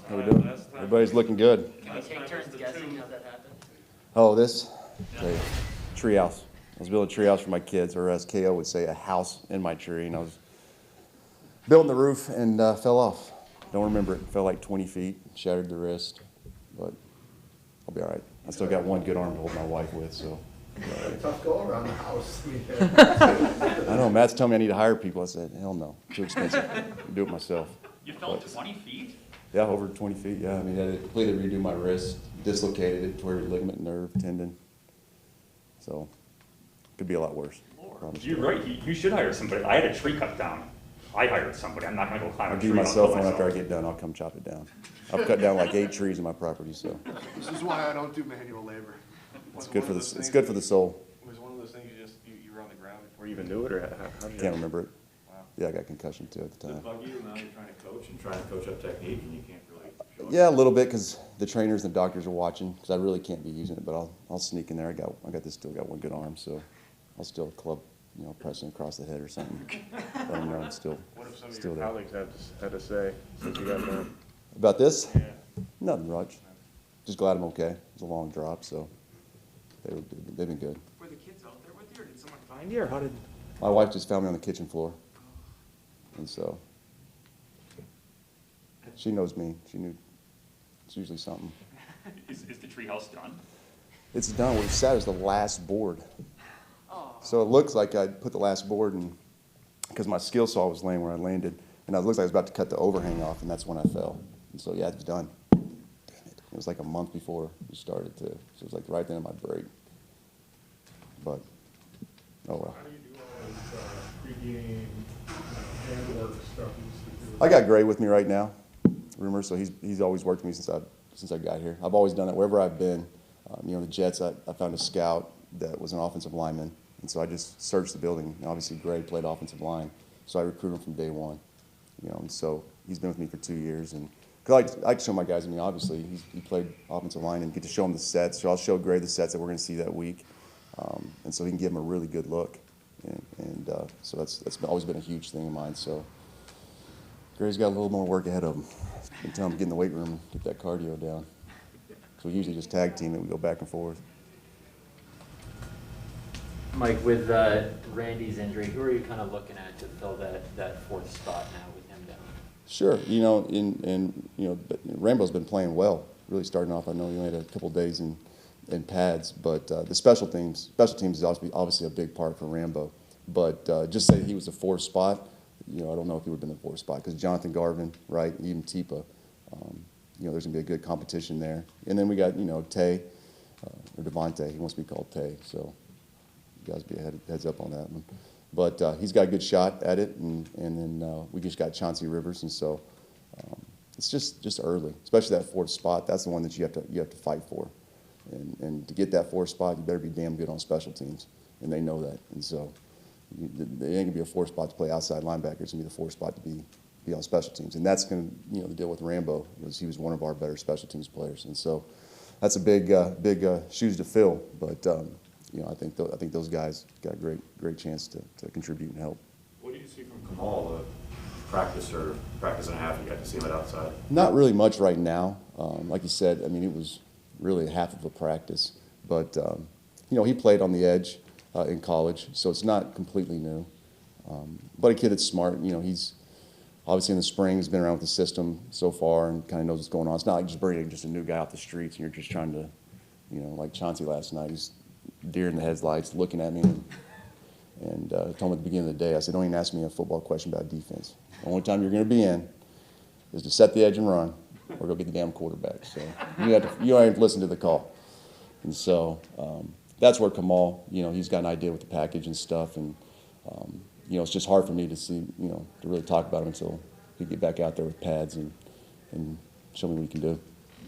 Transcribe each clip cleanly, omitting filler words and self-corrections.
How we doing? Everybody's looking good. Can we take turns guessing how that happened? Oh, this? Okay. Treehouse. I was building a treehouse for my kids, or as KO would say, a house in my tree. And I was building the roof and fell off. Don't remember it. Fell like 20 feet, shattered the wrist. But I'll be all right. I still got one good arm to hold my wife with, so. Tough go around the house. I know, Matt's telling me I need to hire people. I said, hell no, too expensive. I'll do it myself. You fell 20 feet? Yeah, over 20 feet, yeah. I mean, I completely redo my wrist, dislocated it, tore every ligament, nerve, tendon. So, could be a lot worse. You're right, you should hire somebody. I had a tree cut down. I hired somebody. I'm not gonna go climb a I'll tree. give you my cell phone after I get done. I'll come chop it down. I've cut down like 8 trees in my property, so. This is why I don't do manual labor. It's good for the, it's good for the soul. It was one of those things you were on the ground before you even knew it, or how did you? Can't remember it. Wow. Yeah, I got concussion too at the Does time. it bug you now you're trying to coach and trying to coach up technique and you can't really show it? Yeah, a little bit because the trainers and the doctors are watching because I really can't be using it, but I'll sneak in there. Still got one good arm, so I'll still club, pressing across the head or something. Let them know I'm still What if some of still your there. colleagues had to say since you got done? About this? Yeah. Nothing much. Just glad I'm okay. It was a long drop, so they've been good. Were the kids out there with you, or did someone find you, or how did? My wife just found me on the kitchen floor, and so she knows me. She knew it's usually something. Is the treehouse done? It's done. What's sad is the last board. Oh. So it looks like I put the last board in because my skill saw was laying where I landed, and it looks like I was about to cut the overhang off, and that's when I fell. And so yeah, it's done. Damn it! It was like a month before we started too. So it was like right at the end of my break. But oh well. How do you do all this pregame handwork stuff you used to do? I got Gray with me right now, Rumor. So he's always worked with me since I got here. I've always done it wherever I've been. The Jets, I found a scout that was an offensive lineman, and so I just searched the building. And obviously, Gray played offensive line, so I recruited him from day one. And so he's been with me for 2 years, and because I like to show my guys. I mean, obviously, he played offensive line and get to show him the sets. So I'll show Gray the sets that we're going to see that week, and so he can give him a really good look. And so that's always been a huge thing of mine. So Gray's got a little more work ahead of him. Until I'm getting in the weight room and get that cardio down. So we usually just tag team it. We go back and forth. Mike, with Randy's injury, who are you kind of looking at to fill that fourth spot now with him down? Sure. Rambo's been playing well. Really starting off. I know he only had a couple days in pads, but the special teams is obviously a big part for Rambo. But just say he was the fourth spot. I don't know if he would have been the fourth spot because Jonathan Garvin, right, even Tipa, there's going to be a good competition there. And then we got, Tay, or Devontae. He wants to be called Tay, so you guys be heads up on that one. But he's got a good shot at it, and then we just got Chauncey Rivers, and so it's just early, especially that fourth spot. That's the one that you have to fight for, and to get that fourth spot, you better be damn good on special teams, and they know that, and so. It ain't gonna be a four spot to play outside linebacker. It's gonna be the four spot to be on special teams, and that's gonna the deal with Rambo was he was one of our better special teams players, and so that's a big shoes to fill. But I think those guys got a great chance to contribute and help. What do you see from Kamal, practice or practice and a half? You got to see him at outside. Not really much right now. Like you said, I mean it was really half of a practice, but he played on the edge. In college, so it's not completely new. But a kid that's smart, he's obviously in the spring, he's been around with the system so far and kind of knows what's going on. It's not like just bringing just a new guy off the streets and you're just trying to, like Chauncey last night, he's deer in the headlights looking at me and told him at the beginning of the day, I said, don't even ask me a football question about defense. The only time you're going to be in is to set the edge and run or go get the damn quarterback. So you don't have to listen to the call. And so, that's where Kamal, he's got an idea with the package and stuff, and it's just hard for me to see, to really talk about him until he get back out there with pads and show me what he can do.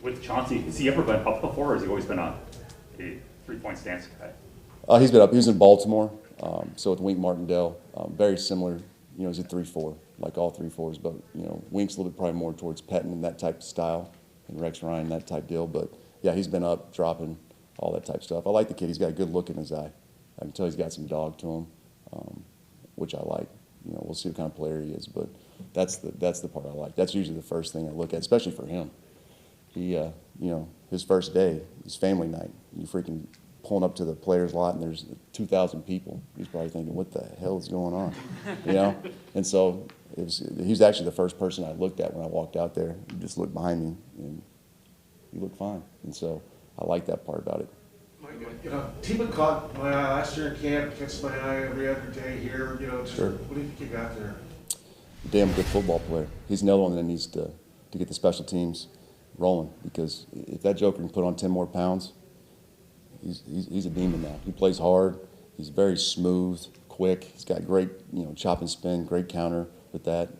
With Chauncey, has he ever been up before, or has he always been a 3-point stance guy? He's been up. He was in Baltimore, so with Wink Martindale, very similar. He's a 3-4, like all 3-4s, but Wink's a little bit probably more towards Pettin and that type of style, and Rex Ryan that type deal. But yeah, he's been up, dropping. All that type of stuff. I like the kid. He's got a good look in his eye. I can tell he's got some dog to him, which I like. We'll see what kind of player he is, but that's the part I like. That's usually the first thing I look at, especially for him. He, you know, his first day, his family night, you freaking pulling up to the players' lot and there's 2,000 people. He's probably thinking, what the hell is going on, you know? And so he's actually the first person I looked at when I walked out there. He just looked behind me and he looked fine. And so I like that part about it. You know, Tebow caught my eye last year in camp, catches my eye every other day here. You know, just, Sure. what do you think you got there? Damn good football player. He's another one that needs to get the special teams rolling, because if that joker can put on 10 more pounds, he's a demon now. He plays hard. He's very smooth, quick. He's got great, you know, chop and spin, great counter with that.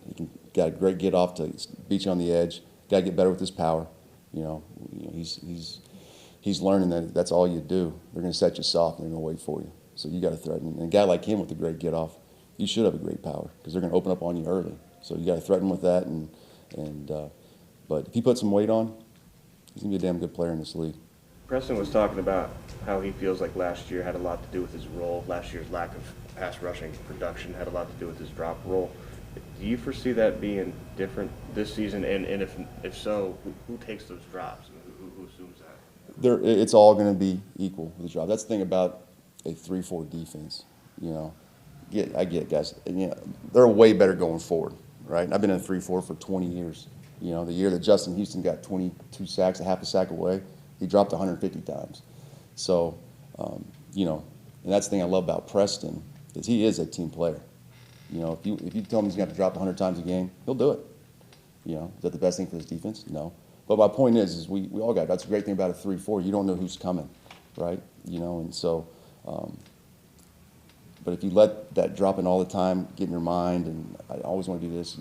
Got a great get off to beat you on the edge. Got to get better with his power. You know, he's learning that that's all you do. They're going to set you soft and they're going to wait for you. So you got to threaten. And a guy like him with a great get off, you should have a great power, because they're going to open up on you early. So you got to threaten with that. But if he puts some weight on, he's going to be a damn good player in this league. Preston was talking about how he feels like last year had a lot to do with his role. Last year's lack of pass rushing production had a lot to do with his drop role. Do you foresee that being different this season? And if so, who takes those drops? And who assumes that? It's all going to be equal with the job. That's the thing about a 3-4 defense. You know, I get it, guys. And, you know, they're way better going forward, right? I've been in 3-4 for 20 years. You know, the year that Justin Houston got 22 sacks, a half a sack away, he dropped 150 times. So, you know, and that's the thing I love about Preston, is he is a team player. You know, if you tell him he's going to have to drop 100 times a game, he'll do it. You know, is that the best thing for his defense? No. But my point is we all got, that's the great thing about a 3-4. You don't know who's coming, right? You know, and so, but if you let that drop in all the time get in your mind, and I always want to do this,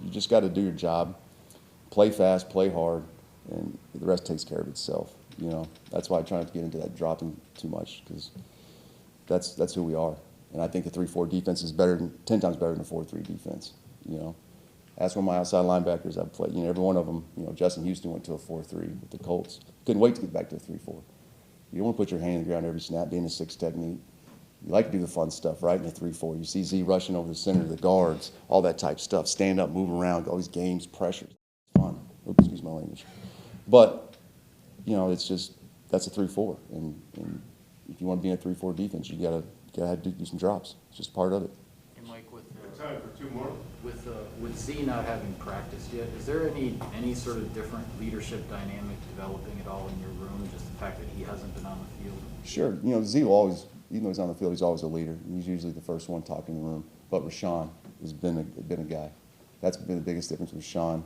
you just got to do your job, play fast, play hard, and the rest takes care of itself. You know, that's why I try not to get into that dropping too much, because that's who we are. And I think the 3-4 defense is 10 times better than the 4-3 defense. You know, that's one of my outside linebackers I've played. You know, every one of them. You know, Justin Houston went to a 4-3 with the Colts. Couldn't wait to get back to a 3-4. You don't want to put your hand in the ground every snap, being a 6 technique. You like to do the fun stuff, right, in a 3-4. You see Z rushing over the center, the guards, all that type stuff. Stand up, move around, all these games, pressure. It's fun. Oops, excuse my language. But, you know, it's just, that's a 3-4. And if you want to be in a 3-4 defense, you got to do some drops. It's just part of it. And Mike, with Time for two more. with Z not having practiced yet, is there any sort of different leadership dynamic developing at all in your room? Just the fact that he hasn't been on the field. Sure. You know, Z will always, even though he's on the field, he's always a leader. He's usually the first one talking in the room. But Rashan has been a guy. That's been the biggest difference with Rashan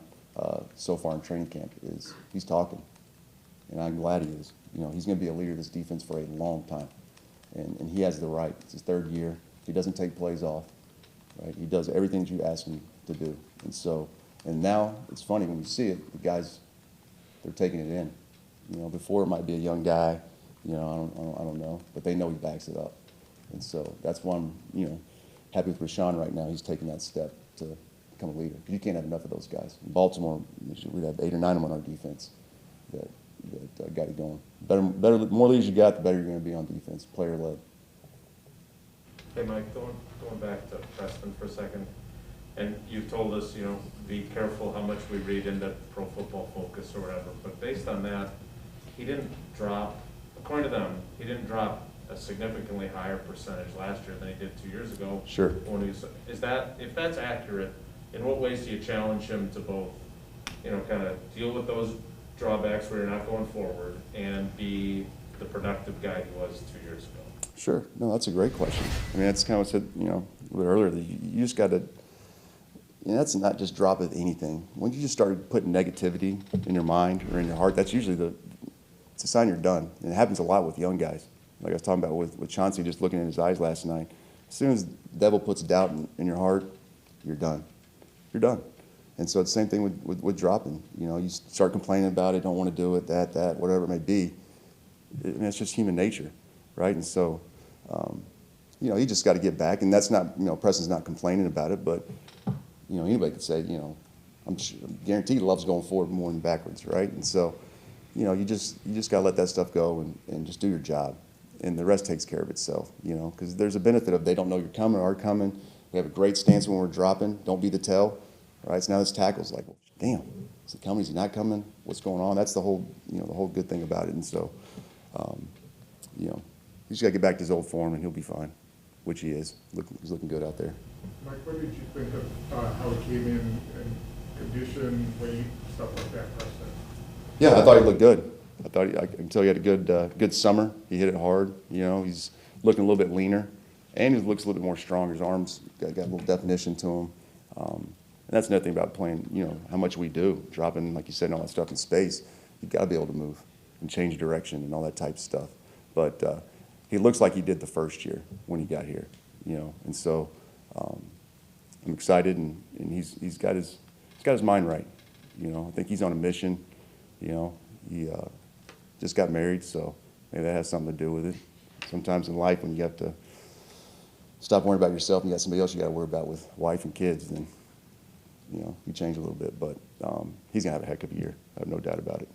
so far in training camp, is he's talking. And I'm glad he is. You know, he's going to be a leader of this defense for a long time. And he has the right. It's his third year. He doesn't take plays off. Right? He does everything that you ask him to do. And so, and now it's funny when you see it, the guys, they're taking it in. You know, before it might be a young guy, you know, I don't know, but they know he backs it up. And so that's why I'm, you know, happy with Rashan right now. He's taking that step to become a leader. You can't have enough of those guys. In Baltimore, we'd have 8 or 9 of them on our defense that got it going. Better, more leaders you got, the better you're going to be on defense, player-led. Hey, Mike, going back to Preston for a second, and you've told us, you know, be careful how much we read into Pro Football Focus or whatever, but based on that, he didn't drop, according to them, he didn't drop a significantly higher percentage last year than he did 2 years ago. Sure. When he was, if that's accurate, in what ways do you challenge him to both, you know, kind of deal with those drawbacks where you're not going forward and be the productive guy he was 2 years ago? Sure. No, that's a great question. I mean, that's kind of what I said, you know, a little earlier. You just got to, you know, that's not just drop of anything. When you just start putting negativity in your mind or in your heart, that's usually it's a sign you're done. And it happens a lot with young guys. Like I was talking about with Chauncey, just looking in his eyes last night. As soon as the devil puts doubt in your heart, you're done. You're done. And so it's the same thing with dropping. You know, you start complaining about it, don't want to do it, that, whatever it may be. I mean, it's just human nature, right? And so, you know, you just got to get back. And that's not, you know, Preston's not complaining about it, but, you know, anybody could say, you know, I'm guaranteed he loves going forward more than backwards, right? And so, you know, you just got to let that stuff go and just do your job. And the rest takes care of itself, you know, because there's a benefit of they don't know you're coming or are coming. We have a great stance when we're dropping. Don't be the tell, right? So now this tackle's like, well, damn, is he coming? Is he not coming? what's going on. That's the whole, the whole good thing about it. And so, he's got to get back to his old form, and he'll be fine, which he is. He's looking good out there. Mike, what did you think of how he came in condition, weight, stuff like that, Preston? Yeah, I thought he looked good. I can tell he had a good summer. He hit it hard. He's looking a little bit leaner, and he looks a little bit more strong. His arms got a little definition to him. And that's another thing about playing, how much we do, dropping, like you said, all that stuff in space. You've got to be able to move and change direction and all that type of stuff. But he looks like he did the first year when he got here, And so I'm excited, and he's got his mind right. I think he's on a mission. He just got married, so maybe that has something to do with it. Sometimes in life, when you have to stop worrying about yourself and you got somebody else you got to worry about with wife and kids, then you change a little bit. But he's gonna have a heck of a year. I have no doubt about it.